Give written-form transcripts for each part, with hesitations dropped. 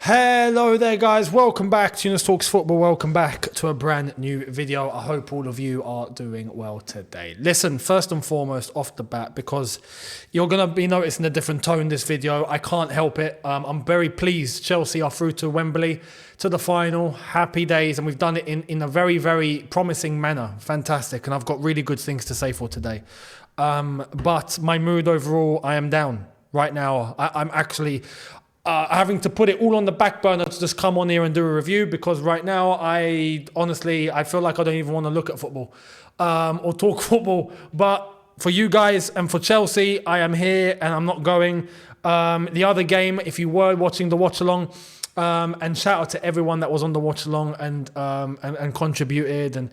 Hello there guys, welcome back to Younes Talks Football, welcome back to a brand new video. I hope all of you are doing well today. Listen, first and foremost off the bat, because you're going to be noticing a different tone this video, I can't help it. I'm very pleased Chelsea are through to Wembley, to the final, happy days, and we've done it in a very, very promising manner. Fantastic, and I've got really good things to say for today. But my mood overall, I am down right now. I'm actually... having to put it all on the back burner to just come on here and do a review, because right now I feel like I don't even want to look at football or talk football. But for you guys and for Chelsea, I am here and I'm not going. The other game, if you were watching the watch along, and shout out to everyone that was on the watch along and contributed and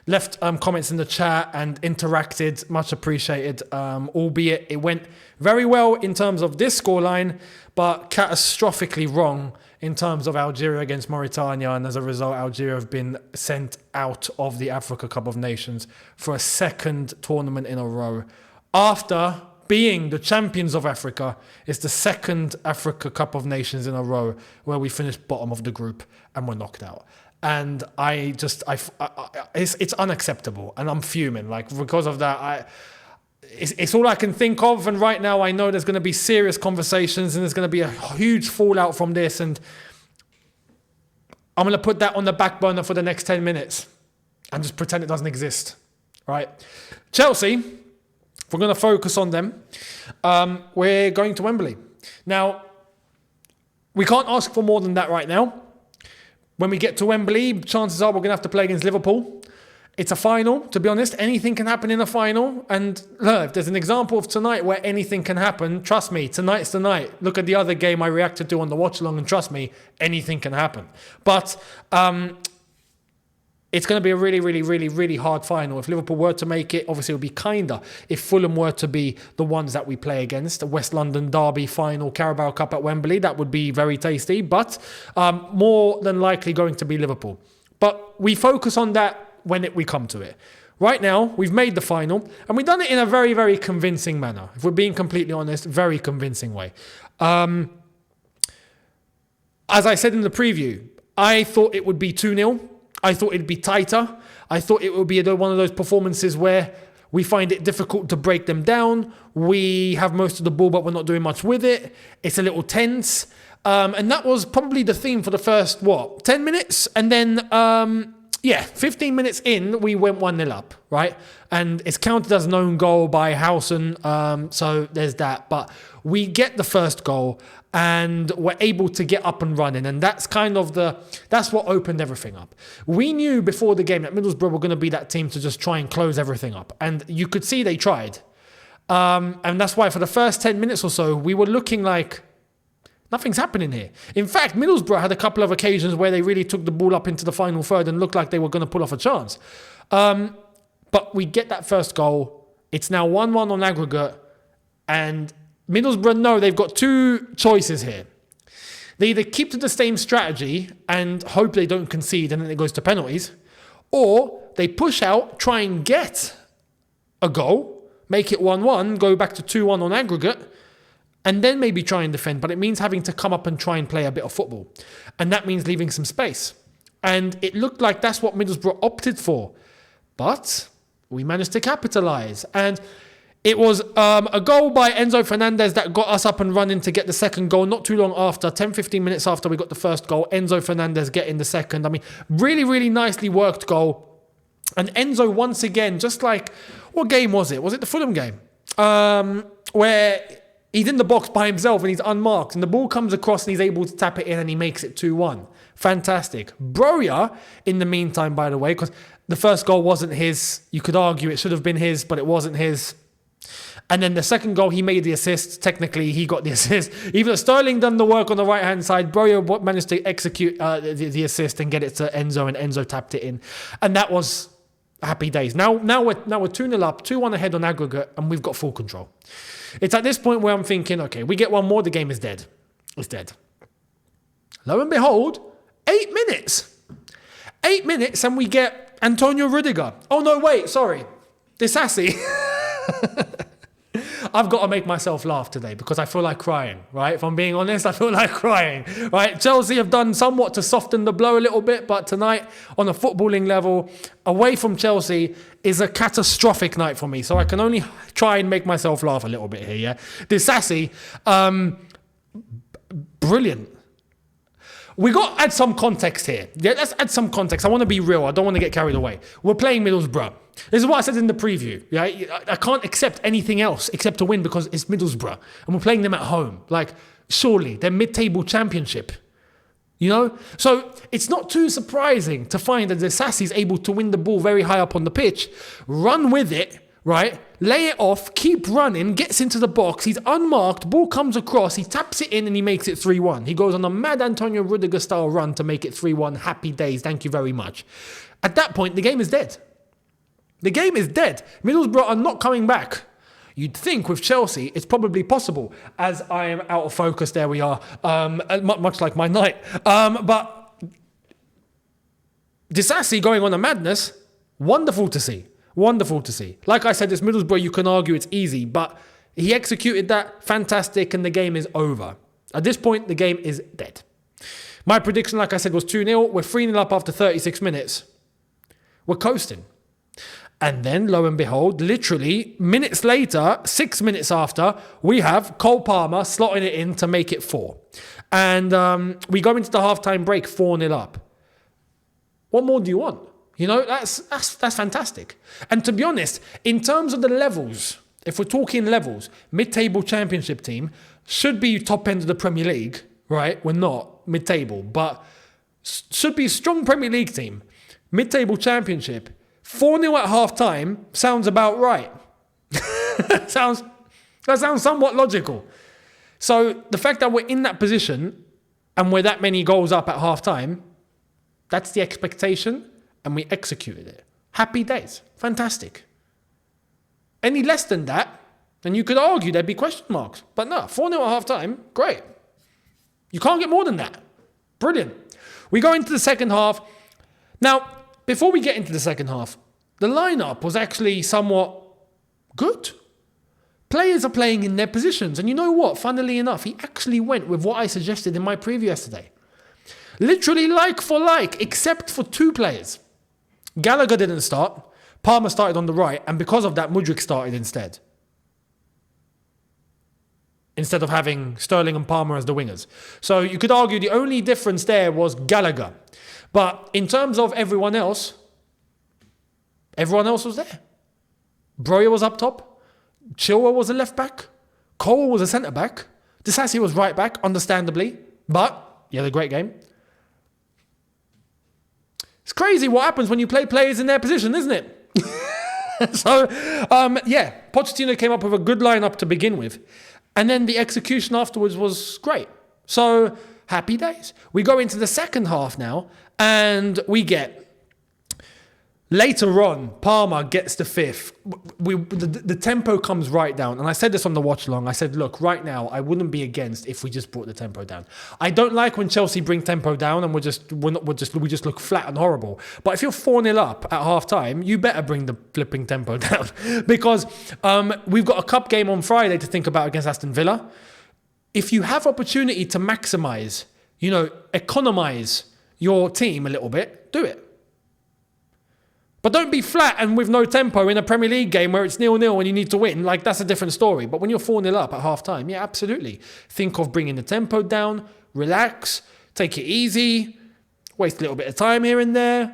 left comments in the chat and interacted, much appreciated, albeit it went very well in terms of this scoreline, but catastrophically wrong in terms of Algeria against Mauritania, and as a result Algeria have been sent out of the Africa Cup of Nations for a second tournament in a row. After being the champions of Africa, it's the second Africa Cup of Nations in a row where we finished bottom of the group and were knocked out. And it's unacceptable, and I'm fuming. Like, because of that, it's all I can think of. And right now, I know there's going to be serious conversations, and there's going to be a huge fallout from this. And I'm going to put that on the back burner for the next 10 minutes and just pretend it doesn't exist. Right? Chelsea, if we're going to focus on them, we're going to Wembley. Now, we can't ask for more than that right now. When we get to Wembley, chances are we're going to have to play against Liverpool. It's a final, to be honest. Anything can happen in a final. And look, if there's an example of tonight where anything can happen, trust me, tonight's the night. Look at the other game I reacted to on the watch-along, and trust me, anything can happen. But it's going to be a really, really, really, really hard final. If Liverpool were to make it, obviously it would be kinder if Fulham were to be the ones that we play against. The West London Derby final, Carabao Cup at Wembley, that would be very tasty, but more than likely going to be Liverpool. But we focus on that when we come to it. Right now, we've made the final, and we've done it in a very, very convincing manner. If we're being completely honest, very convincing way. As I said in the preview, I thought it would be 2-0. I thought it'd be tighter. I thought it would be one of those performances where we find it difficult to break them down. We have most of the ball, but we're not doing much with it. It's a little tense. And that was probably the theme for the first, 10 minutes? And then, 15 minutes in, we went 1-0 up, right? And it's counted as an own goal by Howson. So there's that. But we get the first goal, and we're able to get up and running. And that's kind of that's what opened everything up. We knew before the game that Middlesbrough were going to be that team to just try and close everything up. And you could see they tried. And that's why for the first 10 minutes or so, we were looking like nothing's happening here. In fact, Middlesbrough had a couple of occasions where they really took the ball up into the final third and looked like they were going to pull off a chance. But we get that first goal. It's now 1-1 on aggregate. And Middlesbrough know they've got two choices here. They either keep to the same strategy and hope they don't concede and then it goes to penalties, or they push out, try and get a goal, make it 1-1, go back to 2-1 on aggregate, and then maybe try and defend. But it means having to come up and try and play a bit of football. And that means leaving some space. And it looked like that's what Middlesbrough opted for. But we managed to capitalise. And it was a goal by Enzo Fernandez that got us up and running to get the second goal. Not too long after, 10-15 minutes after we got the first goal, Enzo Fernandez getting the second. I mean, really, really nicely worked goal. And Enzo, once again, just like, what game was it? Was it the Fulham game? Where he's in the box by himself and he's unmarked. And the ball comes across and he's able to tap it in and he makes it 2-1. Fantastic. Broja, in the meantime, by the way, because the first goal wasn't his. You could argue it should have been his, but it wasn't his. And then the second goal, he made the assist. Technically, he got the assist. Even though Sterling done the work on the right-hand side, Broja managed to execute the assist and get it to Enzo, and Enzo tapped it in. And that was happy days. Now we're 2-0 up, 2-1 ahead on aggregate, and we've got full control. It's at this point where I'm thinking, okay, we get one more, the game is dead. It's dead. Lo and behold, 8 minutes. 8 minutes, and we get Antonio Rudiger. Oh, no, wait, sorry. Disassi. I've got to make myself laugh today because I feel like crying, right? If I'm being honest, I feel like crying, right? Chelsea have done somewhat to soften the blow a little bit, but tonight, on a footballing level, away from Chelsea is a catastrophic night for me. So I can only try and make myself laugh a little bit here, yeah? Disasi, brilliant. We got to add some context here. Yeah, let's add some context. I want to be real. I don't want to get carried away. We're playing Middlesbrough. This is what I said in the preview. Yeah, I can't accept anything else except to win because it's Middlesbrough and we're playing them at home. Like, surely they're mid-table championship. You know? So it's not too surprising to find that Disasi is able to win the ball very high up on the pitch, run with it, right? Lay it off, keep running, gets into the box. He's unmarked, ball comes across, he taps it in and he makes it 3-1. He goes on a mad Antonio Rudiger style run to make it 3-1. Happy days, thank you very much. At that point, the game is dead. The game is dead. Middlesbrough are not coming back. You'd think with Chelsea, it's probably possible. As I am out of focus, there we are, much like my night. But Disasi going on a madness, wonderful to see. Wonderful to see. Like I said, this Middlesbrough, you can argue it's easy, but he executed that, fantastic, and the game is over. At this point, the game is dead. My prediction, like I said, was 2-0. We're 3-0 up after 36 minutes. We're coasting. And then, lo and behold, literally minutes later, 6 minutes after, we have Cole Palmer slotting it in to make it 4. And we go into the halftime break 4-0 up. What more do you want? You know, that's fantastic. And to be honest, in terms of the levels, if we're talking levels, mid-table championship team should be top end of the Premier League, right? We're not mid-table, but should be a strong Premier League team. Mid-table championship. 4-0 at half-time sounds about right. That sounds somewhat logical. So the fact that we're in that position and we're that many goals up at half-time, that's the expectation, and we executed it. Happy days. Fantastic. Any less than that, then you could argue there'd be question marks. But no, 4-0 at half-time, great. You can't get more than that. Brilliant. We go into the second half. Now, before we get into the second half, the lineup was actually somewhat good. Players are playing in their positions. And you know what? Funnily enough, he actually went with what I suggested in my preview yesterday. Literally like for like, except for 2 players. Gallagher didn't start. Palmer started on the right. And because of that, Mudryk started instead. Instead of having Sterling and Palmer as the wingers. So you could argue the only difference there was Gallagher. But in terms of everyone else was there. Breuer was up top. Chilwell was a left back. Cole was a centre back. Disasi was right back, understandably. But he had a great game. It's crazy what happens when you play players in their position, isn't it? So, Pochettino came up with a good lineup to begin with. And then the execution afterwards was great. So, happy days. We go into the second half now, and we get... Later on, Palmer gets the 5th. The tempo comes right down. And I said this on the watch along. I said, look, right now, I wouldn't be against if we just brought the tempo down. I don't like when Chelsea bring tempo down and we just look flat and horrible. But if you're 4-0 up at half time, you better bring the flipping tempo down. Because we've got a cup game on Friday to think about against Aston Villa. If you have opportunity to maximise, economise your team a little bit, do it. But don't be flat and with no tempo in a Premier League game where it's 0-0 and you need to win. Like, that's a different story. But when you're 4-0 up at half-time, yeah, absolutely. Think of bringing the tempo down, relax, take it easy, waste a little bit of time here and there,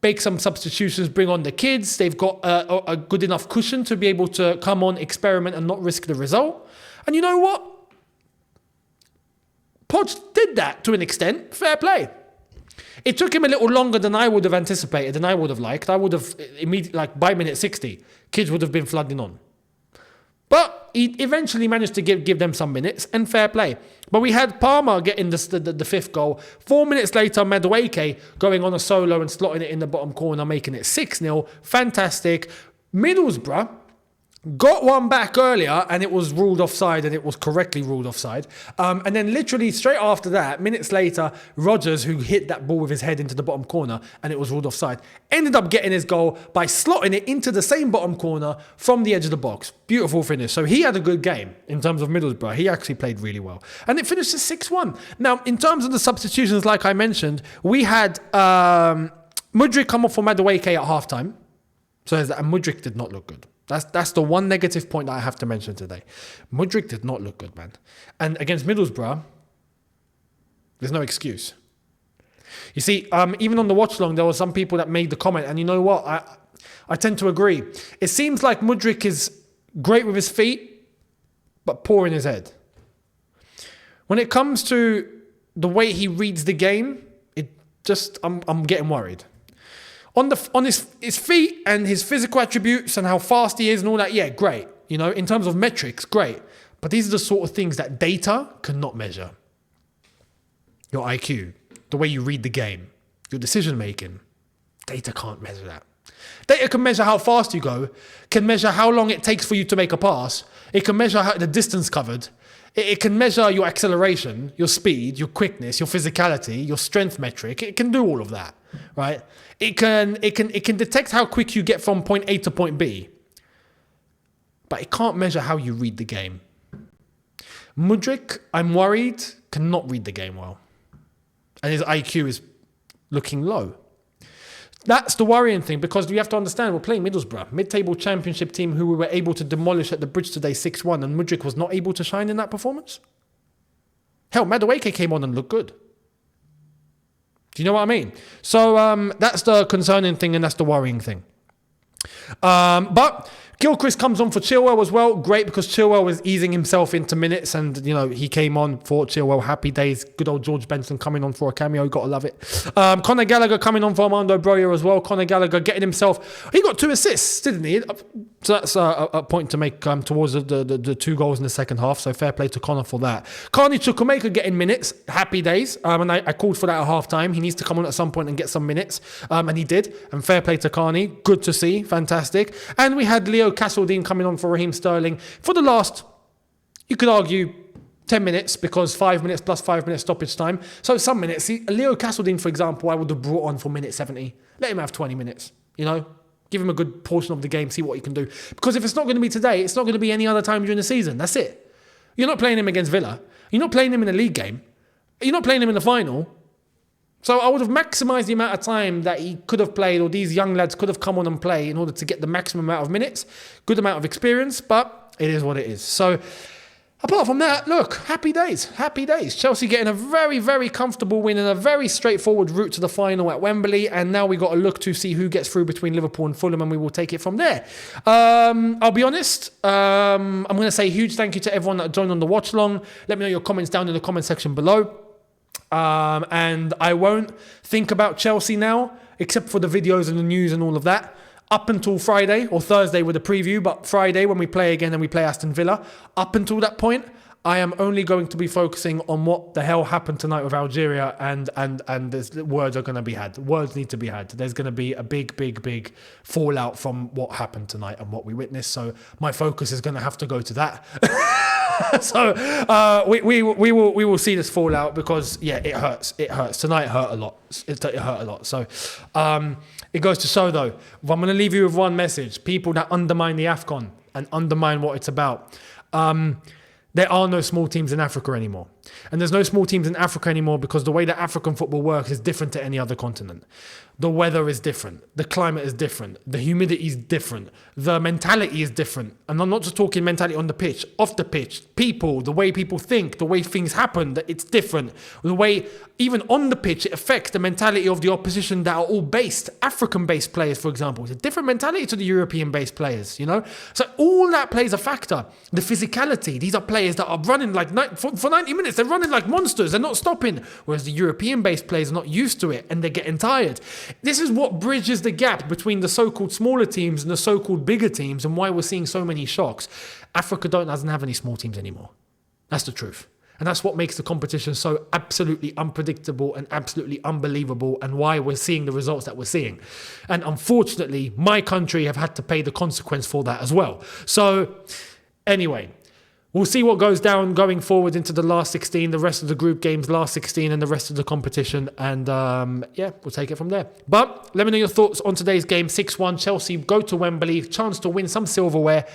make some substitutions, bring on the kids. They've got a good enough cushion to be able to come on, experiment and not risk the result. And you know what? Poch did that to an extent. Fair play. It took him a little longer than I would have anticipated, than I would have liked. I would have immediately, by minute 60, kids would have been flooding on. But he eventually managed to give them some minutes, and fair play. But we had Palmer getting the 5th goal. 4 minutes later, Madueke going on a solo and slotting it in the bottom corner, making it 6-0. Fantastic. Middlesbrough, got one back earlier and it was ruled offside, and it was correctly ruled offside. And then literally straight after that, minutes later, Rodgers, who hit that ball with his head into the bottom corner and it was ruled offside, ended up getting his goal by slotting it into the same bottom corner from the edge of the box. Beautiful finish. So he had a good game in terms of Middlesbrough. He actually played really well. And it finished at 6-1. Now, in terms of the substitutions, like I mentioned, we had Mudryk come off for Madueke at halftime. So Mudryk did not look good. That's the one negative point that I have to mention today. Mudryk did not look good, man. And against Middlesbrough, there's no excuse. You see, even on the watch-along, there were some people that made the comment, and you know what? I tend to agree. It seems like Mudryk is great with his feet, but poor in his head. When it comes to the way he reads the game, I'm getting worried. On his feet and his physical attributes and how fast he is and all that, yeah, great. You know, in terms of metrics, great. But these are the sort of things that data cannot measure. Your IQ, the way you read the game, your decision making, data can't measure that. Data can measure how fast you go, can measure how long it takes for you to make a pass. It can measure the distance covered. It can measure your acceleration, your speed, your quickness, your physicality, your strength metric. It can do all of that, right? It can detect how quick you get from point A to point B. But it can't measure how you read the game. Mudryk, I'm worried, cannot read the game well. And his IQ is looking low. That's the worrying thing, because you have to understand, we're playing Middlesbrough, mid-table championship team who we were able to demolish at the bridge today 6-1, and Mudryk was not able to shine in that performance. Hell, Madueke came on and looked good. Do you know what I mean? So that's the concerning thing, and that's the worrying thing. But Gilchrist comes on for Chilwell as well. Great, because Chilwell was easing himself into minutes, and you know he came on for Chilwell. Happy days. Good old George Benson coming on for a cameo. Gotta love it. Conor Gallagher coming on for Armando Broja as well. Conor Gallagher getting himself. He got 2 assists, didn't he? So that's a point to make towards the 2 goals in the second half. So fair play to Conor for that. Carney Chukwuemeka getting minutes. Happy days. And I called for that at half time. He needs to come on at some point and get some minutes. And he did. And fair play to Carney. Good to see. Fantastic. And we had Leo Castledine coming on for Raheem Sterling for the last, you could argue, 10 minutes, because 5 minutes plus 5 minutes stoppage time. So some minutes. See, Leo Castledine, for example, I would have brought on for minute 70. Let him have 20 minutes, you know? Give him a good portion of the game, see what he can do. Because if it's not going to be today, it's not going to be any other time during the season. That's it. You're not playing him against Villa. You're not playing him in a league game. You're not playing him in the final. So I would have maximised the amount of time that he could have played, or these young lads could have come on and play, in order to get the maximum amount of minutes, good amount of experience, but it is what it is. So apart from that, look, happy days, happy days. Chelsea getting a very, very comfortable win and a very straightforward route to the final at Wembley, and now we got to look to see who gets through between Liverpool and Fulham, and we will take it from there. I'll be honest, I'm going to say a huge thank you to everyone that joined on the watch long. Let me know your comments down in the comment section below. And I won't think about Chelsea now, except for the videos and the news and all of that, up until Friday or Thursday with a preview. But Friday, when we play again and we play Aston Villa, up until that point, I am only going to be focusing on what the hell happened tonight with Algeria, and there's words are going to be had. Words need to be had. There's going to be a big fallout from what happened tonight and what we witnessed. So my focus is going to have to go to that. So we will see this fallout, because yeah, it hurts. It hurts. Tonight hurt a lot. It hurt a lot. So it goes to show, though, I'm going to leave you with one message: people that undermine the AFCON and undermine what it's about. There are no small teams in Africa anymore. And there's no small teams in Africa anymore because the way that African football works is different to any other continent. The weather is different. The climate is different. The humidity is different. The mentality is different. And I'm not just talking mentality on the pitch, off the pitch. People, the way people think, the way things happen, that it's different. The way, even on the pitch, it affects the mentality of the opposition that are all based, African-based players, for example. It's a different mentality to the European-based players, you know? So all that plays a factor. The physicality. These are players that are running like, for 90 minutes, they're running like monsters. They're not stopping. Whereas the European-based players are not used to it and they're getting tired. This is what bridges the gap between the so-called smaller teams and the so-called bigger teams, and why we're seeing so many shocks. Africa doesn't have any small teams anymore. That's the truth. And that's what makes the competition so absolutely unpredictable and absolutely unbelievable, and why we're seeing the results that we're seeing. And unfortunately, my country have had to pay the consequence for that as well. So anyway, we'll see what goes down going forward into the last 16, the rest of the group games, last 16, and the rest of the competition. And we'll take it from there. But let me know your thoughts on today's game. 6-1, Chelsea go to Wembley, chance to win some silverware.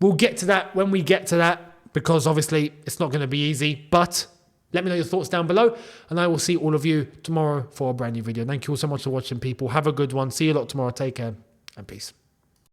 We'll get to that when we get to that, because obviously it's not going to be easy. But let me know your thoughts down below, and I will see all of you tomorrow for a brand new video. Thank you all so much for watching, people. Have a good one. See you a lot tomorrow. Take care, and peace.